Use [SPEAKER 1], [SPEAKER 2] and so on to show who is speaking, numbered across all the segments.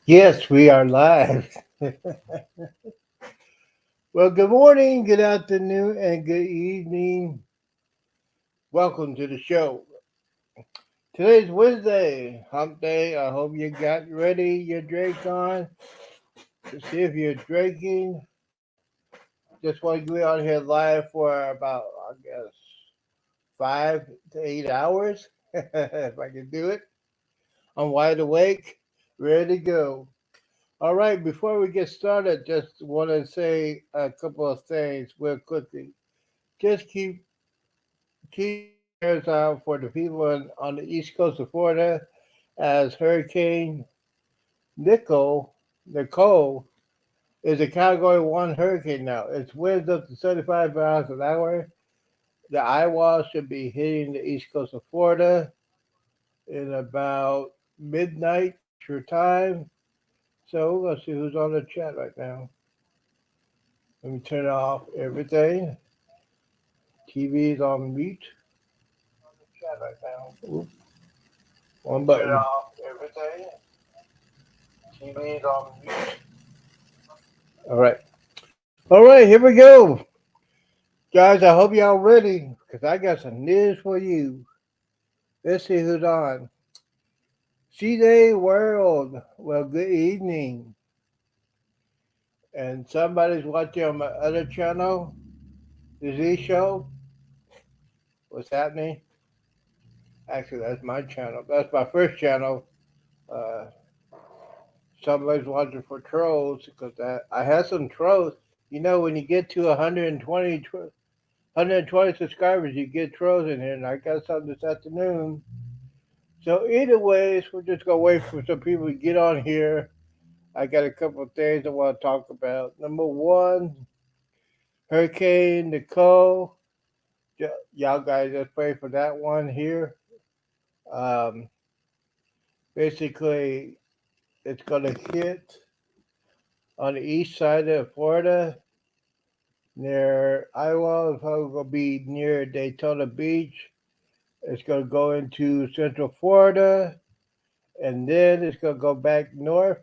[SPEAKER 1] Yes, we are live. Well, good morning, good afternoon, and good evening. Welcome to the show. Today's Wednesday, hump day. I hope you got ready, your drink on. To see if you're drinking. Just want to be on here live for about, I guess, 5 to 8 hours. If I can do it. I'm wide awake, ready to go. All right, before we get started, just want to say a couple of things real quickly. Just keep your prayers out for the people on the east coast of Florida as Hurricane Nicole is a Category 1 hurricane now. Its winds up to 75 miles an hour. The eyewall should be hitting the east coast of Florida in about midnight Central Time. So we're going to see who's on the chat right now. Let me turn off everything. TV is on mute. On the chat right now. Oops. One button. Turn off everything. TV is on mute. All right. All right, here we go. Guys, I hope y'all ready because I got some news for you. Let's see who's on. CJ World. Well, good evening. And somebody's watching on my other channel, the Z Show. What's happening? Actually, that's my channel. That's my first channel. Uh, Somebody's watching for trolls because I had some trolls. You know, when you get to 120 subscribers, you get trolls in here, and I got some this afternoon. So either ways, we're just gonna wait for some people to get on here. I got a couple of things I want to talk about. Number one, Hurricane Nicole. Y'all guys just pray for that one here. Um, Basically, it's gonna hit on the east side of Florida near Iowa. It's probably gonna be near Daytona Beach. It's gonna go into Central Florida, and then it's gonna go back north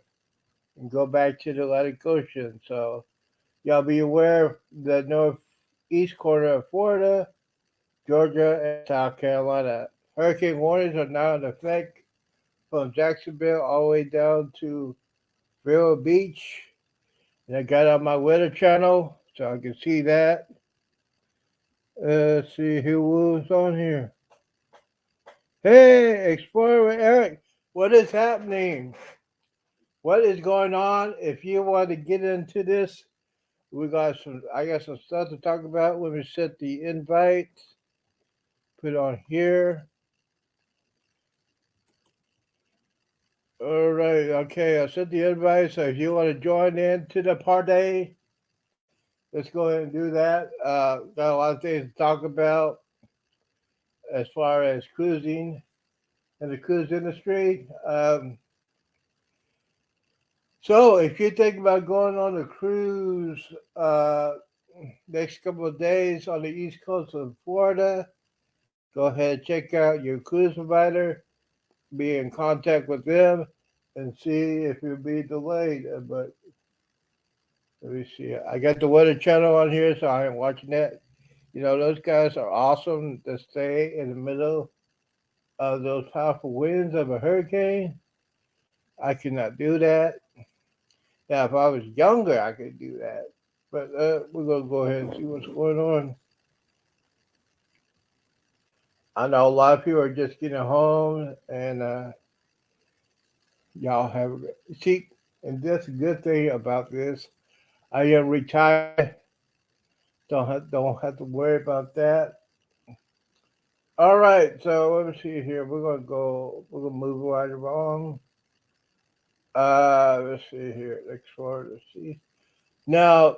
[SPEAKER 1] and go back to the Atlantic Ocean. So y'all be aware of the northeast corner of Florida, Georgia, and South Carolina. Hurricane warnings are now in effect from Jacksonville all the way down to Vero Beach. And I got on my weather channel so I can see that. Let's see who was on here. Hey, Explorer Eric, what is happening? What is going on? If you want to get into this, I got some stuff to talk about. Let me set the invite. Put it on here. All right, okay. I set the invite. So if you want to join in to the party, let's go ahead and do that. Got a lot of things to talk about as far as cruising and the cruise industry. So if you're thinking about going on a cruise next couple of days on the east coast of Florida, go ahead and check out your cruise provider, be in contact with them, and see if you'll be delayed. But let me see. I got the Weather Channel on here, so I am watching that. You know, those guys are awesome to stay in the middle of those powerful winds of a hurricane. I cannot do that. Now, if I was younger, I could do that. But we're going to go ahead and see what's going on. I know a lot of people are just getting home, and y'all have a good see. And that's a good thing about this. I am retired. Don't have to worry about that. All right, so let me see here. We're gonna go. We're gonna move right along. Let's see here. Next one. Let's see. Now,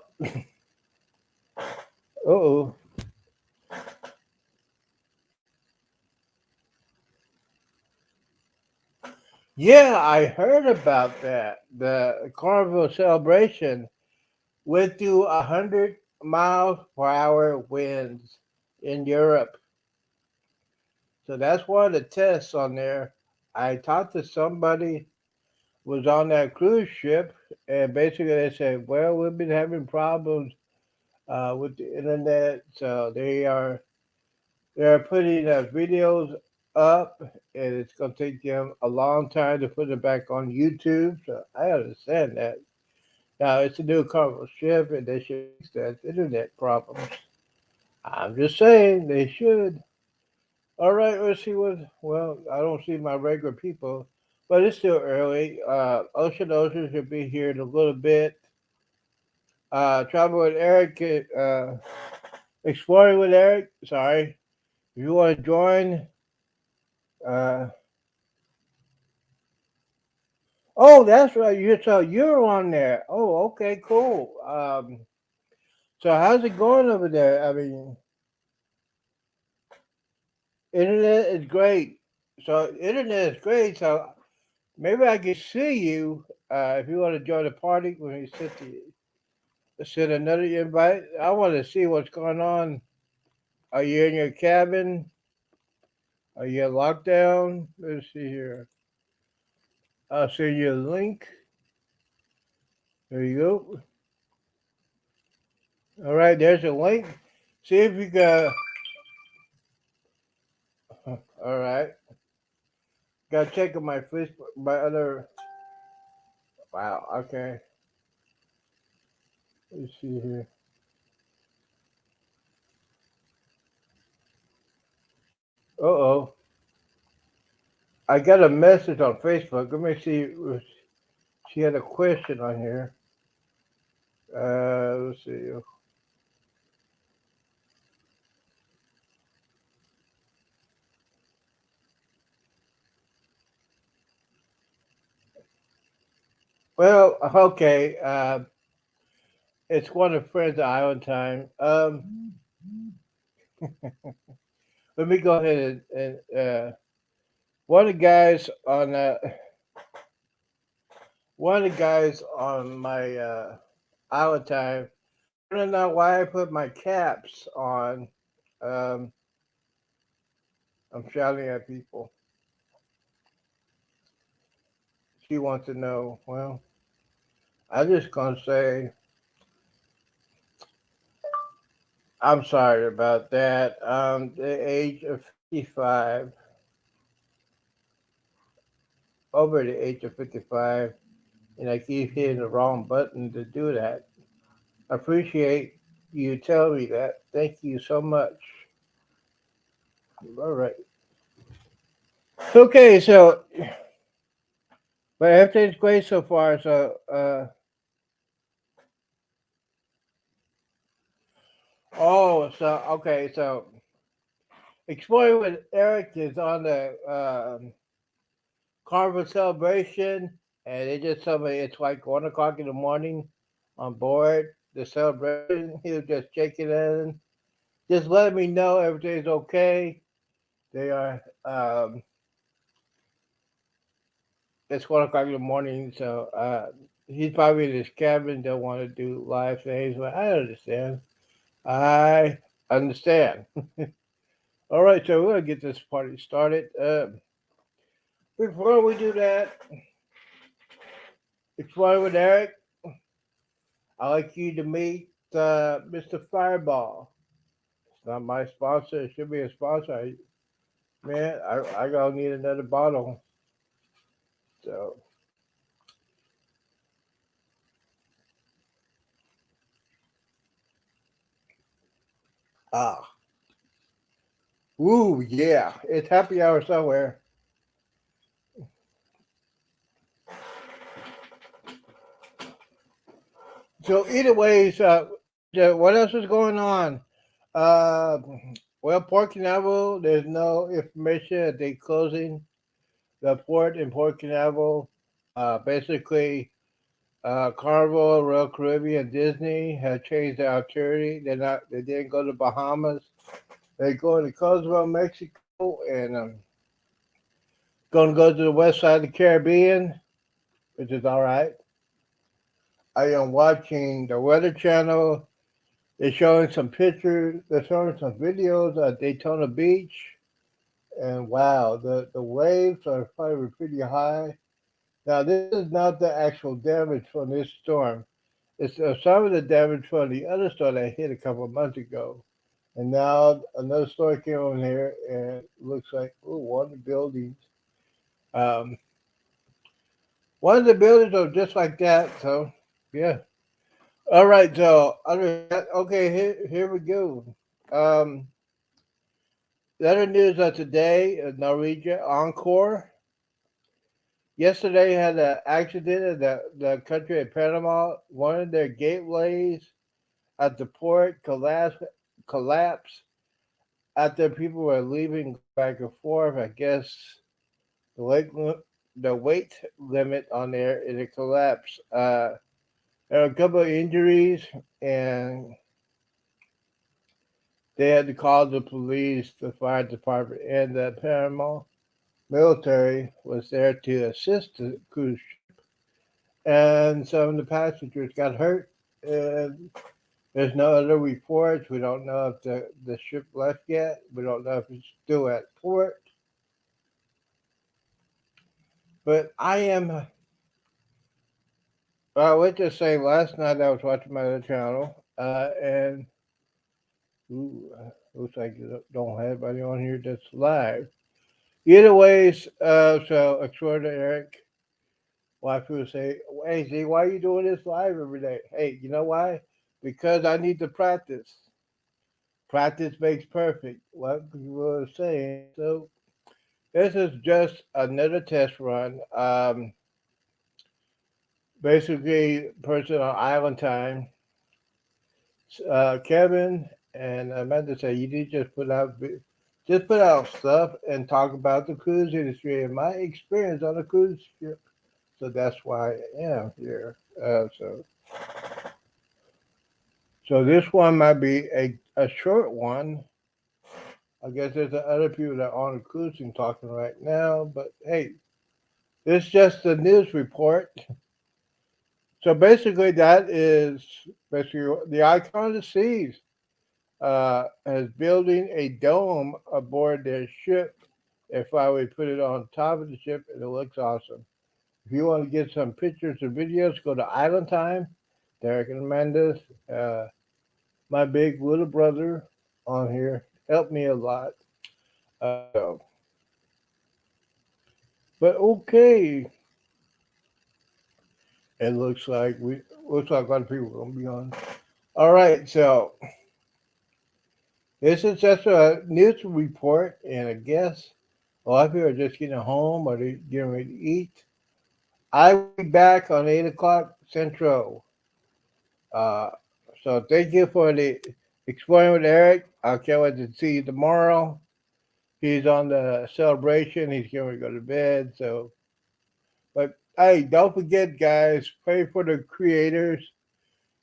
[SPEAKER 1] oh, yeah, I heard about that. The Carnival celebration went through 100 miles per hour winds in Europe. So that's one of the tests on there. I talked to somebody was on that cruise ship, and basically they said, "Well, we've been having problems with the internet, so they're putting videos up, and it's going to take them a long time to put it back on YouTube." So I understand that. Now it's a new cargo ship, and they should fix that internet problems. I'm just saying they should. All right, let's see what. Well, I don't see my regular people, but it's still early. Ocean should be here in a little bit. Travel with Eric, exploring with Eric. Sorry, if you want to join. Uh, oh, that's right. You're on there. Oh, okay, cool. So how's it going over there? I mean, internet is great. So internet is great. So maybe I can see you if you want to join the party when you send another invite. I want to see what's going on. Are you in your cabin? Are you in lockdown? Let's see here. I'll send you a link. There you go. All right, there's a link. See if you can. All right. Got to check on my Facebook, my other. Wow. Okay. Let's see here. Uh oh. I got a message on Facebook. Let me see. She had a question on here. Let's see. Well, okay. It's one of friends of Island Time. Let me go ahead and one of the guys on one of the guys on my Island Time. I don't know why I put my caps on. Um, I'm shouting at people. She wants to know. Well, I'm just gonna say I'm sorry about that. The age of 55, over the age of 55, and I keep hitting the wrong button to do that. I appreciate you telling me that. Thank you so much. All right. Okay, so but everything's great so far. So so okay, so exploring with Eric is on the Carnival celebration, and they just told me it's like 1 o'clock in the morning on board the celebration. He was just checking in, just letting me know everything's okay. They are. It's 1 o'clock in the morning, so he's probably in his cabin. Don't want to do live things, but I understand. I understand. All right, so we're gonna get this party started. Before we do that, explain with Eric. I'd like you to meet Mr. Fireball. It's not my sponsor. It should be a sponsor. Man, I gonna need another bottle. So ah, woo, yeah, it's happy hour somewhere. So either ways, what else is going on? Uh, well, Port Canaveral, there's no information that they closing the port in Port Canaveral. Basically, Carnival, Royal Caribbean, Disney have changed their itinerary. They didn't go to Bahamas. They're going to Cozumel, Mexico, and going to go to the west side of the Caribbean, which is all right. I am watching the Weather Channel. They're showing some pictures. They're showing some videos at Daytona Beach, and wow, the waves are probably pretty high. Now, this is not the actual damage from this storm. It's some of the damage from the other storm that hit a couple of months ago. And now another storm came on here, and it looks like one of the buildings. Um, one of the buildings are just like that. So, yeah. All right. So, other than that, okay, here we go. Um, the other news of today, Norwegian Encore yesterday had an accident in the country of Panama. One of their gateways at the port collapsed after people were leaving back and forth. I guess the weight the weight limit on there is a collapse. There were a couple of injuries, and they had to call the police, the fire department, and the Panama military was there to assist the cruise ship. And some of the passengers got hurt. And there's no other reports. We don't know if the ship left yet. We don't know if it's still at port. But I went to say last night I was watching my other channel, and ooh, looks like you don't have anybody on here that's live. Either ways, so extraordinary Eric, why people say, hey, Z, why are you doing this live every day? Hey, you know why? Because I need to practice. Practice makes perfect. What people were saying. So this is just another test run. Basically, person on island time, Kevin and Amanda say you need to just put out stuff and talk about the cruise industry and my experience on a cruise ship. So that's why I am here. So this one might be a short one. I guess there's other people that are on the cruise and talking right now, but hey, it's just a news report. So basically, that is basically the icon of the seas is building a dome aboard their ship. If I would put it on top of the ship, and it looks awesome. If you want to get some pictures or videos, go to Island Time. Derek and Amanda's, my big little brother on here, helped me a lot. So, but okay, it looks like a lot of people are gonna be on. All right, so this is just a news report, and I guess a lot of people are just getting home or they're getting ready to eat. I will be back on 8 o'clock Central. Uh, so thank you for the exploring with Eric. I can't wait to see you tomorrow. He's on the celebration. He's going to go to bed. So, but hey, don't forget, guys, pray for the creators,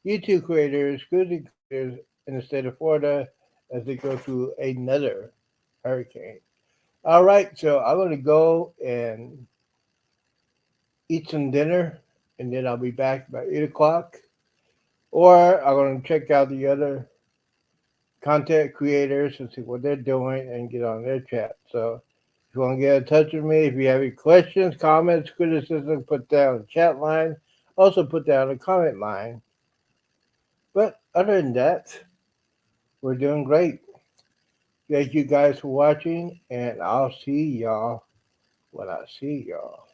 [SPEAKER 1] YouTube creators, cruising creators in the state of Florida as they go through another hurricane. All right, so I'm going to go and eat some dinner, and then I'll be back by 8 o'clock. Or I'm going to check out the other content creators and see what they're doing and get on their chat. So if you want to get in touch with me, if you have any questions, comments, criticism, put down the chat line. Also put down the comment line. But other than that, we're doing great. Thank you guys for watching, and I'll see y'all when I see y'all.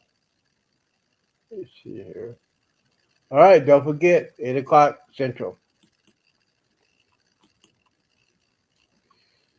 [SPEAKER 1] Let's see here. All right, don't forget, 8 o'clock Central.